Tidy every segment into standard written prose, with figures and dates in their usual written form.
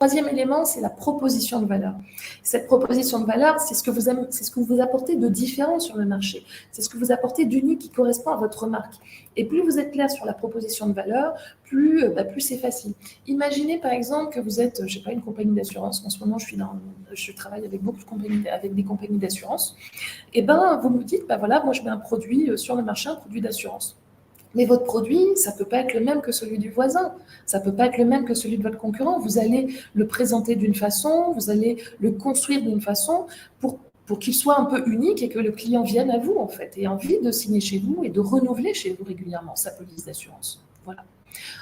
Troisième élément, c'est la proposition de valeur. Cette proposition de valeur, c'est ce que vous apportez de différent sur le marché. C'est ce que vous apportez d'unique qui correspond à votre marque. Et plus vous êtes clair sur la proposition de valeur, plus c'est facile. Imaginez par exemple que vous êtes, je sais pas, une compagnie d'assurance. En ce moment, je travaille avec beaucoup de compagnies, avec des compagnies d'assurance. Et vous me dites, voilà, moi je mets un produit sur le marché, un produit d'assurance. Mais votre produit, ça ne peut pas être le même que celui du voisin, ça ne peut pas être le même que celui de votre concurrent. Vous allez le présenter d'une façon, vous allez le construire d'une façon pour qu'il soit un peu unique et que le client vienne à vous, en fait, et ait envie de signer chez vous et de renouveler chez vous régulièrement sa police d'assurance. Voilà.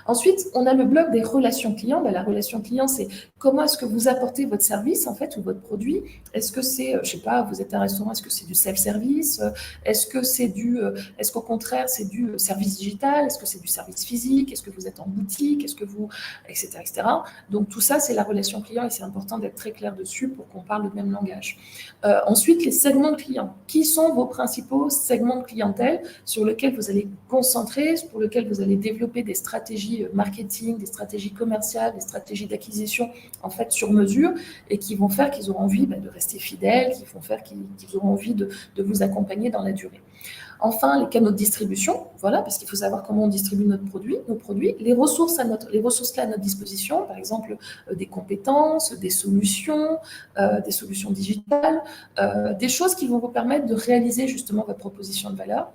Ensuite, on a le bloc des relations clients. La relation client, c'est comment est-ce que vous apportez votre service, en fait, ou votre produit. Est-ce que c'est, je sais pas, vous êtes un restaurant, est-ce que c'est du self-service? Est-ce qu'au contraire, c'est du service digital? Est-ce que c'est du service physique? Est-ce que vous êtes en boutique? Etc., etc. Donc, tout ça, c'est la relation client et c'est important d'être très clair dessus pour qu'on parle le même langage. Ensuite, les segments de clients. Qui sont vos principaux segments de clientèle sur lesquels vous allez concentrer, pour lesquels vous allez développer des stratégies marketing, des stratégies commerciales, des stratégies d'acquisition en fait sur mesure et qui vont faire qu'ils auront envie de rester fidèles, qui vont faire qu'ils auront envie de vous accompagner dans la durée. Enfin, les canaux de distribution, voilà, parce qu'il faut savoir comment on distribue nos produits, les ressources à notre disposition, par exemple des compétences, des solutions digitales, des choses qui vont vous permettre de réaliser justement votre proposition de valeur.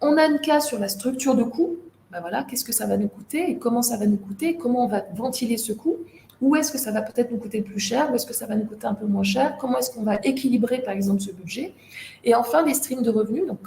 On a un cas sur la structure de coût. Voilà, qu'est-ce que ça va nous coûter et comment ça va nous coûter, comment on va ventiler ce coût. Où est-ce que ça va peut-être nous coûter plus cher? Où est-ce que ça va nous coûter un peu moins cher? Comment est-ce qu'on va équilibrer, par exemple, ce budget? Et enfin, les streams de revenus. Donc,